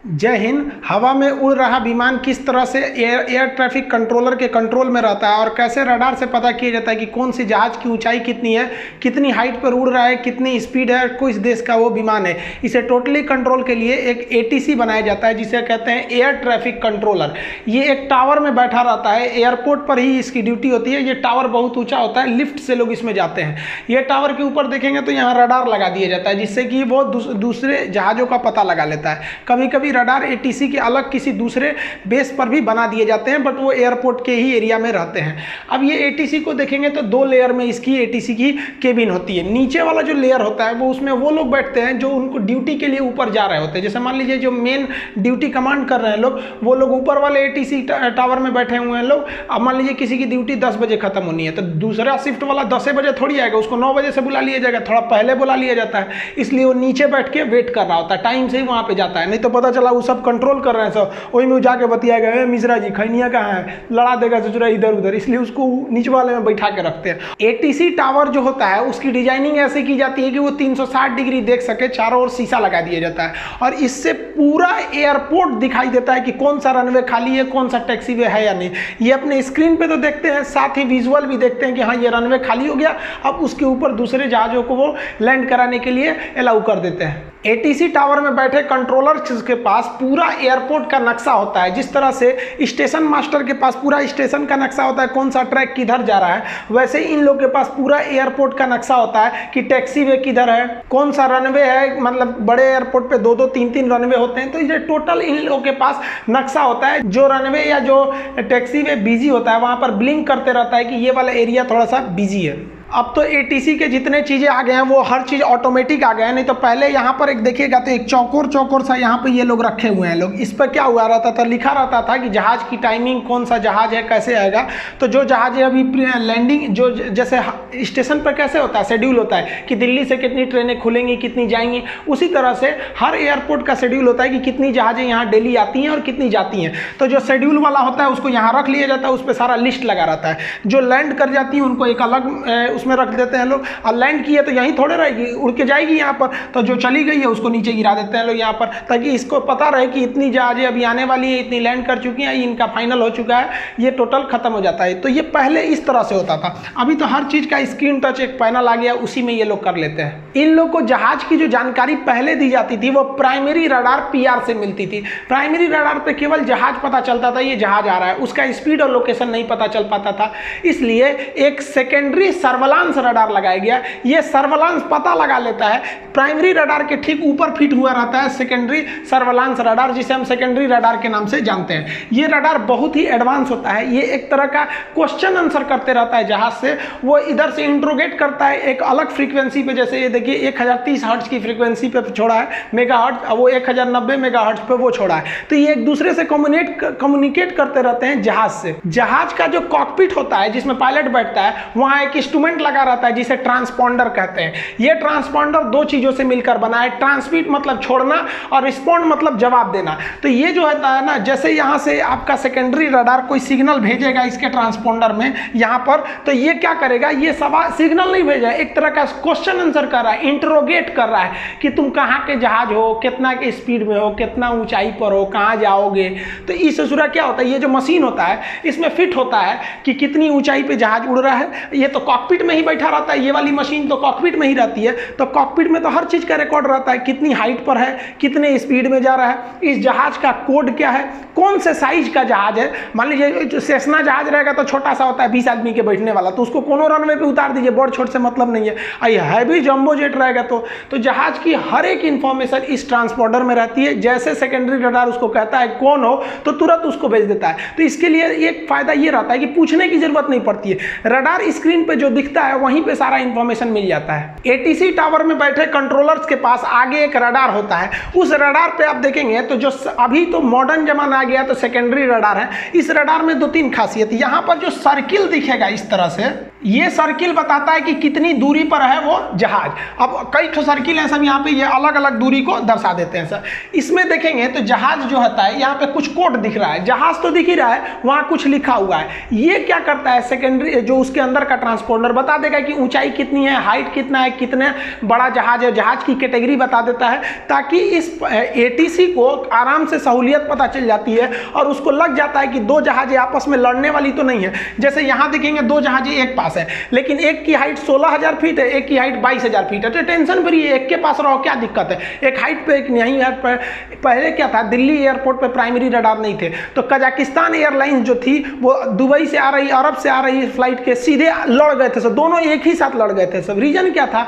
जय हिंद। हवा में उड़ रहा विमान किस तरह से एयर ट्रैफिक कंट्रोलर के कंट्रोल में रहता है और कैसे रडार से पता किया जाता है कि कौन सी जहाज की ऊंचाई कितनी है, कितनी हाइट पर उड़ रहा है, कितनी स्पीड है, किस देश का वो विमान है। इसे टोटली कंट्रोल के लिए एक ATC बनाया जाता है जिसे कहते हैं एयर ट्रैफिक कंट्रोलर। ये एक टावर में बैठा रहता है, एयरपोर्ट पर ही इसकी ड्यूटी होती है। ये टावर बहुत ऊँचा होता है, लिफ्ट से लोग इसमें जाते हैं। ये टावर के ऊपर देखेंगे तो यहाँ रडार लगा दिया जाता है जिससे कि वो दूसरे जहाज़ों का पता लगा लेता है। कभी कभी रडार ATC के अलग किसी दूसरे बेस पर भी बना दिए जाते हैं, बट वो एयरपोर्ट के ही एरिया में रहते हैं। अब ये ATC को देखेंगे तो 2 लेयर में इसकी ATC की केबिन होती है। नीचे वाला जो लेयर होता है वो उसमें वो लोग बैठते हैं जो उनको ड्यूटी के लिए ऊपर जा रहे होते हैं। जैसे मान लीजिए जो मेन ड्यूटी कमांड कर रहे हैं लोग, वो लोग ऊपर वाले ATC टावर में बैठे हुए हैं लोग। अब मान लीजिए किसी की ड्यूटी 10 बजे खत्म होनी है तो दूसरा शिफ्ट वाला 10 बजे थोड़ी आएगा, उसको 9 बजे से बुला लिया जाएगा, थोड़ा पहले बुला लिया जाता है। इसलिए वो नीचे बैठ के वेट कर रहा होता है, टाइम से ही वहाँ पे जाता है। नहीं तो पता चला वो सब कंट्रोल कर रहे हैं, सब वही में जाके बतियाएगा, मिश्रा जी खैनिया कहाँ है, लड़ा देगा ससुरा इधर उधर। इसलिए उसको नीचे वाले में बैठा के रखते हैं। ATC टावर जो होता है उसकी डिजाइनिंग ऐसे की जाती है कि वो 360 डिग्री देख सके, चारों ओर शीशा लगा दिया जाता है और इससे पूरा एयरपोर्ट दिखाई देता है कि कौन सा रनवे खाली है, कौन सा टैक्सीवे है या नहीं। ये अपने स्क्रीन पे तो देखते हैं, साथ ही विजुअल भी देखते हैं कि हाँ ये रनवे खाली हो गया। अब उसके ऊपर दूसरे जहाजों को वो लैंड कराने के लिए अलाउ कर देते हैं। ATC टावर में बैठे कंट्रोलर के पास पूरा एयरपोर्ट का नक्शा होता है। जिस तरह से स्टेशन मास्टर के पास पूरा स्टेशन का नक्शा होता है, कौन सा ट्रैक किधर जा रहा है, वैसे इन लोग के पास पूरा एयरपोर्ट का नक्शा होता है कि टैक्सी वे किधर है, कौन सा रनवे है। मतलब बड़े एयरपोर्ट पे 2-2 3-3 रनवे होते हैं, तो ये टोटल इन लोगों के पास नक्शा होता है। जो रनवे या जो टैक्सी वे बिजी होता है वहां पर ब्लिंक करते रहता है कि ये वाला एरिया थोड़ा सा बिजी है। अब तो ATC के जितने चीज़ें आ गए हैं वो हर चीज़ ऑटोमेटिक आ गए हैं। नहीं तो पहले यहाँ पर एक देखिएगा तो एक चौकोर सा यहाँ पे ये लोग रखे हुए हैं लोग। इस पर क्या हुआ रहता था, लिखा रहता था कि जहाज की टाइमिंग, कौन सा जहाज है, कैसे आएगा। तो जो जहाज है अभी लैंडिंग, जो जैसे स्टेशन पर कैसे होता है, शेड्यूल होता है कि दिल्ली से कितनी ट्रेनें खुलेंगी, कितनी जाएंगी, उसी तरह से हर एयरपोर्ट का शेड्यूल होता है कि कितनी जहाजें यहाँ डेली आती हैं और कितनी जाती हैं। तो जो शेड्यूल वाला होता है उसको यहाँ रख लिया जाता है, उस पर सारा लिस्ट लगा रहता है। जो लैंड कर जाती है उनको एक अलग उसमें रख देते हैं लोग। और लैंड की है तो यहीं थोड़े रहेगी, उड़ के जाएगी यहाँ पर। तो जो चली गई है उसको नीचे गिरा देते हैं लोग यहाँ पर, ताकि इसको पता रहे कि इतनी जहाजें अभी आने वाली है, इतनी लैंड कर चुकी हैं, इनका फाइनल हो चुका है, ये टोटल खत्म हो जाता है। तो ये पहले इस तरह से होता था। अभी तो हर चीज का स्क्रीन टच एक पैनल आ गया, उसी में ये लोग कर लेते हैं। इन लोग को जहाज की जो जानकारी पहले दी जाती थी वो प्राइमरी रडार PR से मिलती थी। प्राइमरी रडार पे केवल जहाज पता चलता था, ये जहाज आ रहा है, उसका स्पीड और लोकेशन नहीं पता चल पाता था। इसलिए एक सेकेंडरी सर्वेलांस रडार लगाया गया। ये सर्वेलांस पता लगा लेता है, प्राइमरी रडार के ठीक ऊपर फिट हुआ रहता है सेकेंडरी सर्वेलांस रडार, जिसे हम सेकेंडरी रडार के नाम से जानते हैं। ये रडार बहुत ही एडवांस होता है। ये एक तरह का क्वेश्चन आंसर करते रहता है जहाज से। वो इधर से इंट्रोगेट करता है एक अलग फ्रीक्वेंसी पे, जैसे ये देखिए 1030 हर्ट्ज की फ्रीक्वेंसी पे छोड़ा है मेगाहर्ट्ज, वो 1090 मेगाहर्ट्ज पे वो छोड़ा है। तो ये एक दूसरे से कम्युनिकेट करते रहते हैं जहाज से। जहाज का जो कॉकपिट होता है जिसमें पायलट बैठता है, वहां एक इंस्ट्रूमेंट लगा रहता है जिसे ट्रांसपॉन्डर कहते हैं। ये ट्रांसपॉन्डर 2 चीजों से मिलकर बना है। ट्रांसमिट मतलब छोड़ना और रिस्पॉन्ड मतलब जवाब देना। तो ये जो होता है ना, जैसे यहाँ से आपका सेकेंडरी रडार कोई सिग्नल भेजेगा इसके ट्रांसपॉन्डर में यहाँ पर, तो ये क्या करेगा, ये सवाल सिग्नल नहीं भेजा है, एक तरह का क्वेश्चन आंसर कर रहा है, इंटरोगेट कर रहा है कि तुम कहाँ के जहाज हो, कितना के स्पीड में हो, कितना ऊंचाई पर हो, कहाँ जाओगे। तो इस ससुरा क्या होता है, ये जो मशीन होता है इसमें फिट होता है कि कितनी ऊंचाई पे जहाज उड़ रहा है। ये तो कॉकपिट में ही बैठा रहता है, ये वाली मशीन तो कॉकपिट में ही रहती है। तो कॉकपिट में तो हर चीज का रिकॉर्ड रहता है, कितनी हाइट पर है, कितने स्पीड में जा रहा है, इस जहाज का कोड क्या है, कौन से साइज का जहाज है। मान लीजिए सेस्ना जहाज रहेगा तो छोटा सा होता है, 20 आदमी के बैठने वाला, तो उसको कोनो रनवे पे उतार दीजिए, बड़ छोट से मतलब नहीं है। हैवी जंबो जेट रहेगा तो जहाज की हर एक इंफॉर्मेशन इस ट्रांसपोर्टर में रहती है। जैसे सेकेंडरी रडार उसको कहता है कौन हो तो तुरंत उसको भेज देता है। तो इसके लिए एक फायदा ये रहता है कि पूछने की जरूरत नहीं पड़ती है, रडार स्क्रीन पे जो दिखता है वहीं पे सारा इंफॉर्मेशन मिल जाता है। ATC टावर में बैठे कंट्रोलर्स के पास आगे एक रडार होता है। उस रडार पे आप देखेंगे तो जो अभी तो मॉडर्न जमाना आ गया तो सेकेंडरी रडार है। इस रडार में 2-3 खासियत। यहाँ पर जो सर्किल दिखेगा इस तरह से, ये सर्किल बताता है कि कितनी दूरी पर है वो जहाज। अब कई ठो सर्किल हैं सब यहाँ पे, ये अलग अलग दूरी को दर्शा देते हैं सर। इसमें देखेंगे तो जहाज जो होता है, यहाँ पे कुछ कोड दिख रहा है, जहाज तो दिख ही रहा है, वहाँ कुछ लिखा हुआ है। ये क्या करता है, सेकेंडरी जो उसके अंदर का ट्रांसपोंडर बता देगा कि ऊंचाई कितनी है, हाइट कितना है, कितने बड़ा जहाज है, जहाज की कैटेगरी बता देता है, ताकि इस एटीसी को आराम से सहूलियत पता चल जाती है और उसको लग जाता है कि दो जहाजें आपस में लड़ने वाली तो नहीं है। जैसे यहाँ देखेंगे दो जहाजें एक पास है, लेकिन एक की हाइट 16,000 फीट है, एक की हाइट 22,000 फीट है, तो टेंशन फ्री है, एक के पास रहो, क्या दिक्कत है, एक हाइट पे एक नहीं है। पहले क्या था, दिल्ली एयरपोर्ट पे प्राइमरी रडार नहीं थे, तो कजाकिस्तान एयरलाइंस जो थी वो दुबई से आ रही, अरब से आ रही फ्लाइट के सीधे लड़ गए थे सब, दोनों एक ही साथ लड़ गए थे सब। रीजन क्या था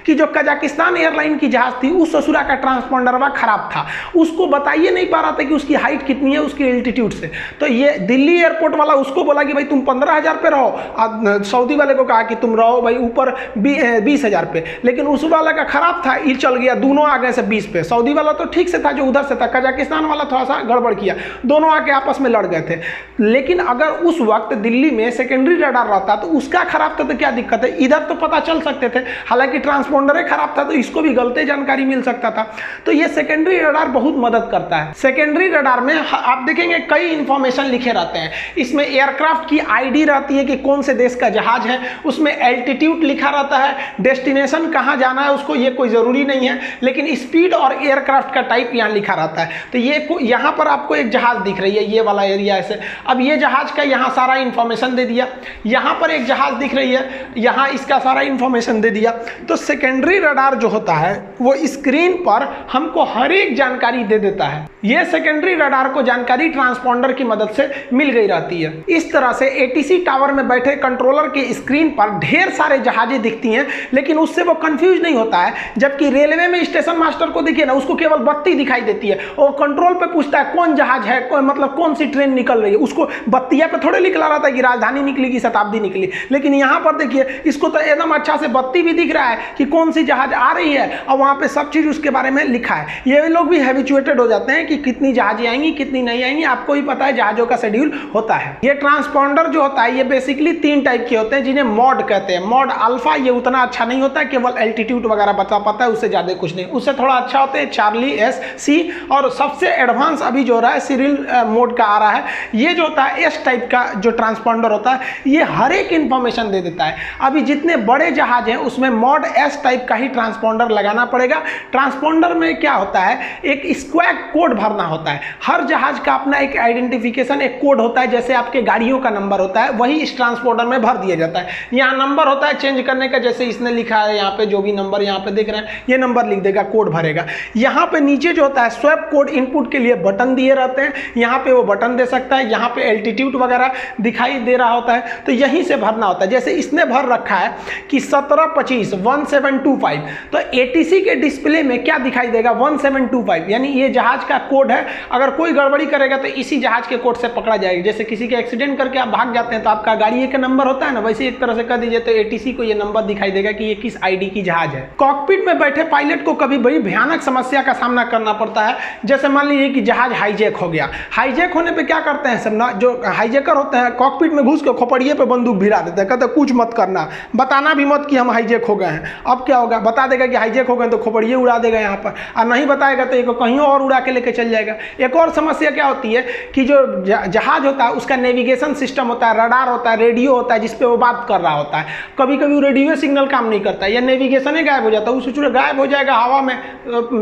कि जो कजाकिस्तान एयरलाइन की जहाज थी उस ससुरा का ट्रांसपोंडर खराब था, उसको बताइए नहीं पा रहा था कि उसकी हाइट कितनी है उसकी एल्टीट्यूड से। तो ये दिल्ली एयरपोर्ट वाला उसको बोला कि भाई तुम 15,000 पे रहो, सऊदी वाले को कहा कि तुम रहो भाई ऊपर 20,000 पे, लेकिन उस वाला का खराब था, ये चल गया, दोनों आ गए से 20 पे। सऊदी वाला तो ठीक से था जो उधर से था, कजाकिस्तान वाला थोड़ा सा गड़बड़ किया, दोनों आके आपस में लड़ गए थे। लेकिन अगर उस वक्त दिल्ली में सेकेंडरी रडार रहता तो उसका खराब था तो क्या दिक्कत है, इधर तो पता चल सकते थे, हालांकि ट्रांसपोंडर खराब था तो इसको भी गलत जानकारी मिल सकता था। तो ये सेकेंडरी रडार बहुत मदद करता है। सेकेंडरी रडार में आप देखेंगे कई इंफॉर्मेशन लिखे रहते हैं, इसमें एयरक्राफ्ट की आईडी रहती है कि कौन से देश का जहाज है, उसमें एल्टीट्यूड लिखा रहता है, डेस्टिनेशन कहाँ जाना है उसको ये कोई ज़रूरी नहीं है, लेकिन स्पीड और एयरक्राफ्ट का टाइप यहाँ लिखा रहता है। तो ये यहाँ पर आपको एक जहाज दिख रही है, ये वाला एरिया ऐसे, अब ये जहाज का यहाँ सारा इंफॉर्मेशन दे दिया, यहाँ पर एक जहाज दिख रही है, यहाँ इसका सारा इंफॉर्मेशन दे दिया। तो सेकेंडरी रडार जो होता है वो स्क्रीन पर हमको हर एक जानकारी दे देता है। ये सेकेंडरी रडार को जानकारी ट्रांसपोंडर की मदद से मिल गई रहती है। इस तरह से एटीसी टावर में बैठे कंट्रोलर के स्क्रीन पर ढेर सारे जहाजें दिखती हैं, लेकिन उससे वो कंफ्यूज नहीं होता है। जबकि रेलवे में स्टेशन मास्टर को देखिए ना, उसको केवल बत्ती दिखाई देती है और कंट्रोल पे पूछता है कौन जहाज है, मतलब कौन सी ट्रेन निकल रही है, उसको बत्तिया पे थोड़े लिखला रहता है कि राजधानी निकली कि शताब्दी निकली। लेकिन यहाँ पर देखिए इसको तो एकदम अच्छा से बत्ती भी दिख रहा है कि कौन सी जहाज आ रही है और वहाँ पे सब चीज़ उसके बारे में लिखा है। ये लोग भी हैबिचुएटेड हो जाते हैं कि कितनी जहाजें आएंगी कितनी नहीं आएंगी, आपको ही पता है जहाजों का शेड्यूल होता है। ये ट्रांसपोंडर जो होता है ये बेसिकली 3 टाइप के होते हैं जिन्हें मॉड कहते हैं। मॉड अल्फा ये उतना अच्छा नहीं होता है, केवल एल्टीट्यूड वगैरह बता पाता है, उससे ज़्यादा कुछ नहीं। उससे थोड़ा अच्छा होते हैं चार्ली एस सी, और सबसे एडवांस अभी जो रहा है सिरिल मोड का आ रहा है। ये जो होता है एस टाइप का जो ट्रांसपोंडर होता है ये हर एक इंफॉर्मेशन दे देता है। अभी जितने बड़े जहाज हैं उसमें मॉड एस टाइप का ही ट्रांसपोंडर लगाना पड़ेगा। ट्रांसपोंडर में क्या होता है, एक स्क्वैग कोड भरना होता है। हर जहाज का अपना एक आइडेंटिफिकेशन एक कोड होता है, जैसे आपके गाड़ियों का नंबर होता है वही इस ट्रांसपोंडर में भर दिया जाता है। यहाँ नंबर होता है चेंज करने का, जैसे इसने लिखा है यहाँ पे जो भी नंबर यहाँ पे देख रहे हैं ये नंबर लिख देगा, कोड भरेगा। यहाँ पे नीचे जो होता है स्वैप कोड इनपुट के लिए बटन दिए रहते हैं, यहाँ पे वो बटन दे सकता है, यहाँ पे एल्टीट्यूड वगैरह दिखाई दे रहा होता है तो यहीं से भरना होता है। जैसे इसने भर रखा है कि 1725 1725, तो एटीसी के डिस्प्ले में क्या दिखाई देगा 1725, यानी ये जहाज का कोड है। अगर कोई गड़बड़ी करेगा तो इसी जहाज के कोड से पकड़ा जाएगा। जैसे किसी के एक्सीडेंट करके आप भाग जाते हैं तो आपका गाड़ी का नंबर होता है ना, वैसे एक तरह से कर दीजिए तो एटीसी को ये नंबर दिखाई देगा कि ये किस आईडी की जहाज है। कॉकपिट में बैठे पायलट को कभी बड़ी भयानक समस्या का सामना करना पड़ता है। जैसे मान लीजिए कि जहाज हाईजैक हो गया, हाईजैक होने पे क्या करते हैं सब ना, जो हाईजैकर होते हैं कॉकपिट में घुस के खोपड़िए पे बंदूक भिड़ा देते हैं, कहते कुछ मत करना, बताना भी मत कि हम हाईजैक हो गए हैं। अब क्या होगा, बता देगा कि हाईजैक हो गए तो खोपड़िए उड़ा देगा यहाँ पर, और नहीं बताएगा तो कहीं और उड़ा के लेके चल जाएगा। एक और समस्या क्या होती है कि जो जहाज होता है उसका नेविगेशन सिस्टम होता है, रडार होता है, रेडियो होता है जिसपे वो बात कर रहा होता है। कभी कभी वो रेडियो सिग्नल काम नहीं करता है या नेविगेशन ही गायब हो जाता है, उस चूर गायब हो जाएगा, हवा में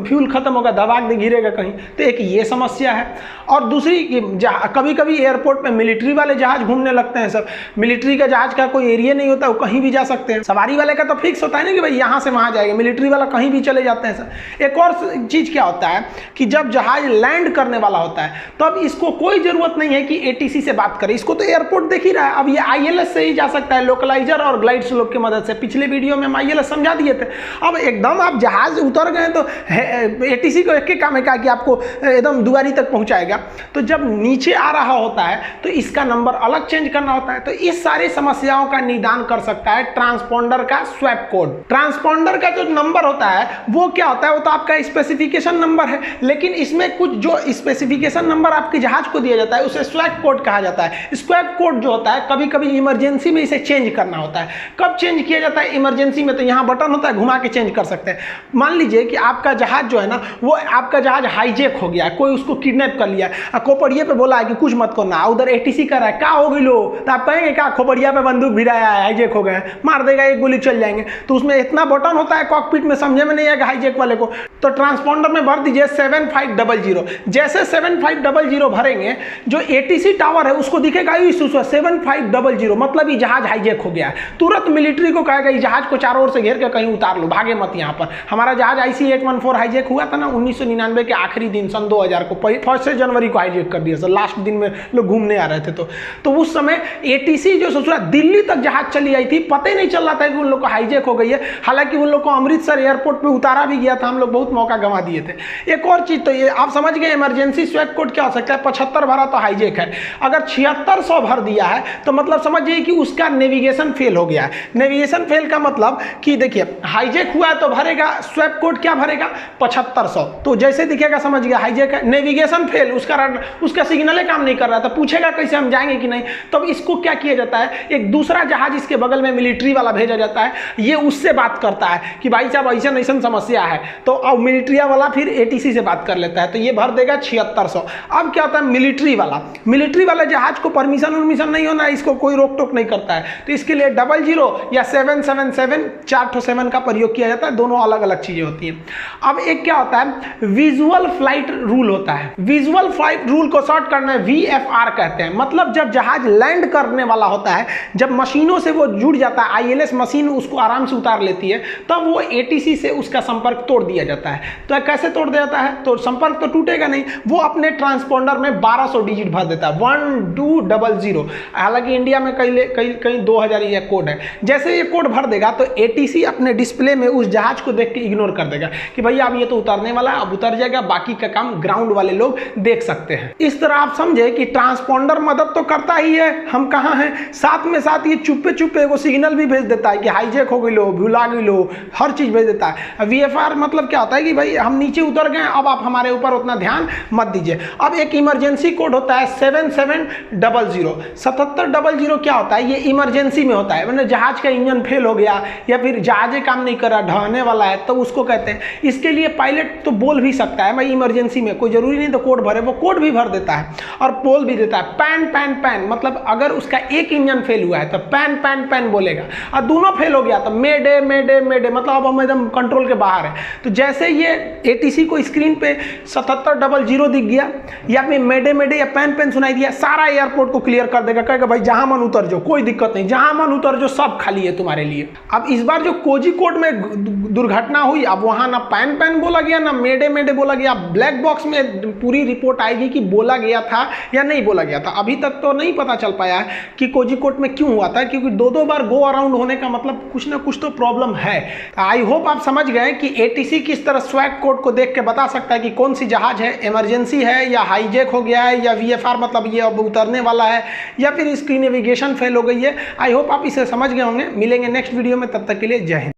फ्यूल खत्म होगा, दबाग दे गिरेगा कहीं, तो एक ये समस्या है। और दूसरी कभी कभी एयरपोर्ट में मिलिट्री वाले जहाज घूमने लगते हैं सब, मिलिट्री का जहाज का कोई एरिया नहीं होता, वो कहीं भी जा सकते हैं। सवारी वाले का तो फिक्स होता है ना कि भाई यहाँ से वहाँ जाएगा, मिलिट्री वाला कहीं भी चले जाते हैं सर। एक और चीज़ क्या होता है कि जब जहाज लैंड करने वाला होता है तब इसको कोई ज़रूरत नहीं है कि एटीसी से बात करे, इसको तो एयरपोर्ट देख ही रहा है। अब ये आईएलएस से ही जा सकता है, लोकलाइजर और ग्लाइड स्लोप की मदद से। पिछले वीडियो में हम आईएलएस समझा दिए थे। अब एकदम आप जहाज उतर गए तो एटीसी को एक काम है कि आपको एकदम दुआरी तक पहुंचाएगा, तो जब नीचे आ रहा होता है तो इसका नंबर अलग चेंज करना होता है। तो इस सारी समस्याओं का निदान कर सकता है ट्रांसपोंडर का स्वैप कोड। ट्रांसपोंडर का जो नंबर होता है वो क्या होता है, वो तो आपका स्पेसिफिकेशन नंबर है, लेकिन इसमें कुछ जो स्पेसिफिकेशन नंबर आपके जहाज को दिया जाता है उसे स्वैप कोड कहा जाता है। स्वैप कोड जो होता है कभी कभी इमरजेंसी में इसे चेंज करना होता है। कब चेंज किया जाता है इमरजेंसी में, तो यहाँ बटन होता है, घुमा के चेंज कर सकते हैं। मान लीजिए कि आपका जहाज जो है ना, वो आपका जहाज हाईजेक हो गया है, कोई उसको किडनैप कर लिया है, खोपड़िए पे बोला है कि कुछ मत करना, उधर एटीसी कर रहा है, क्या हो गई लो, तो आप कहेंगे क्या खोपड़िया पे बंदूक भिड़ाया है, हाईजेक हो गए, मार देगा, एक गोली चल जाएंगे। तो उसमें इतना बटन होता है कॉकपिट में, समझे में नहीं आएगा हाईजेक वाले को। तो ट्रांसपॉन्डर में भर दीजिए 7500। जैसे 7500 भरेंगे, जो एटीसी टावर है उसको दिखेगा 7500, मतलब ये जहाज हाईजेक हो गया है। तुरंत मिलिट्री को कहेगा ये जहाज को चारों ओर से घेर के कहीं उतार लो, भागे मत यहाँ पर। हमारा जहाज IC-814 हाईजेक हुआ था ना 1999 के आखिरी दिन, सन 2000 को, 1 जनवरी को हाईजेक कर दिया सर, लास्ट दिन में लोग घूमने आ रहे थे। तो उस समय एटीसी जो सोचा दिल्ली तक जहाज चली आई थी, पता ही नहीं चल रहा था कि उन लोग को हाईजेक हो गई है। हालांकि उन लोग को अमृतसर एयरपोर्ट पे उतारा भी गया था, हम लोग बहुत मौका गंवा दिए थे। एक और चीज, तो ये आप समझ गए इमरजेंसी स्वैप कोड क्या हो सकता है। 75 भरा तो हाईजेक है, अगर 7600 भर दिया है तो मतलब समझिए कि उसका नेविगेशन फेल हो गया है। नेविगेशन फेल का मतलब कि देखिए हाईजेक हुआ है तो भरेगा स्वैप कोड, क्या भरेगा 7500, तो जैसे दिखेगा समझ गया हाईजेक है। नेविगेशन फेल, उसका सिग्नल काम नहीं कर रहा था, पूछेगा कैसे हम जाएंगे कि नहीं। तब इसको क्या किया जाता है, एक दूसरा जहाज इसके बगल में मिलिट्री वाला भेजा जाता है, ये उससे बात करता है कि भाई साहब ऐसा ऐसा समस्या है, तो अब मिलिट्री वाला फिर एटीसी से बात कर लेता है, तो ये भर देगा 7600। अब क्या होता है, मिलिट्री वाला जहाज को परमिशन नहीं होना, इसको कोई रोक टोक नहीं करता है, तो इसके लिए 00 या 777 4 का प्रयोग किया जाता है। दोनों अलग अलग चीजें होती हैं। अब एक क्या होता है, विजुअल फ्लाइट रूल होता है। विजुअल फ्लाइट रूल को शॉर्ट करना है VFR कहते हैं। मतलब जब जहाज लैंड करने वाला होता है, जब मशीनों से वो जुड़ जाता है, ILS मशीन उसको आराम से उतार लेती है, तब वो ATC से उसका संपर्क तोड़ दिया जाता है। तो कैसे तोड़ दिया जाता है, तो संपर्क तो टूटेगा नहीं, वो अपने ट्रांसपोंडर में 1200 डिजिट भर देता है, 1200। हालांकि इंडिया में कहीं 2000 ये कोड है। जैसे ये कोड भर देगा तो ATC अपने डिस्प्ले में उस जहाज को देख के इग्नोर कर देगा कि भैया अब ये तो उतरने वाला है, अब उतर जाएगा, बाकी का काम ग्राउंड वाले लोग देख सकते हैं। इस तरह आप समझे कि ट्रांसपोंडर मदद तो करता ही है, हम कहाँ हैं, साथ में साथ ये चुप्पे वो सिग्नल भी भेज देता है कि हाईजेक हो गई लो, भुला गई लो, हर चीज भेज देता है। VFR मतलब क्या होता है कि भाई हम नीचे उतर गए, अब आप हमारे ऊपर उतना ध्यान मत दीजिए। अब एक इमरजेंसी कोड होता है 7700। 7700 क्या होता है, ये इमरजेंसी में होता है, मतलब जहाज का इंजन फेल हो गया या फिर जहाज काम नहीं कर रहा, ढहने वाला है, तो उसको कहते हैं। इसके लिए पायलट तो बोल भी सकता है भाई इमरजेंसी में, कोई जरूरी नहीं तो कोड भरे, वो कोड भी भर देता है और बोल भी देता है पैन पैन पैन, मतलब अगर उसका एक इंजन फेल हुआ है तो पैन पैन पैन बोलेगा, और दोनों फेल हो गया तो मेडे मेडे मेडे, मतलब अब हम एकदम कंट्रोल के बाहर है। तो जैसे ये ATC को स्क्रीन पे 7700 दिख गया या फिर मेडे मेडे या पैन पैन सुनाई दिया, सारा एयरपोर्ट को क्लियर कर देगा, कहेगा भाई जहां मन उतर जाओ, कोई दिक्कत नहीं, जहां मन उतर जाओ, सब खाली है तुम्हारे लिए। अब इस बार जो कोझिकोड में दुर्घटना हुई, अब वहां ना पैन पैन बोला गया ना मेडे मेडे बोला गया। ब्लैक बॉक्स में पूरी रिपोर्ट आएगी कि बोला गया था या नहीं बोला गया था। अभी तक तो नहीं पता चल पाया है कि कोझिकोड में क्यों हुआ था, क्योंकि दो बार गो अराउंड होने का मतलब कुछ ना कुछ तो प्रॉब्लम है। आई होप आप समझ गए कि ATC किस तरह स्वैप कोड को देख के बता सकता है कि कौन सी जहाज है, इमरजेंसी है या हाईजेक हो गया है, या VFR मतलब ये अब उतरने वाला है, या फिर इसकी नेविगेशन फेल हो गई है। आई होप आप इसे समझ गए होंगे। मिलेंगे नेक्स्ट वीडियो में, तब तक के लिए जय हिंद।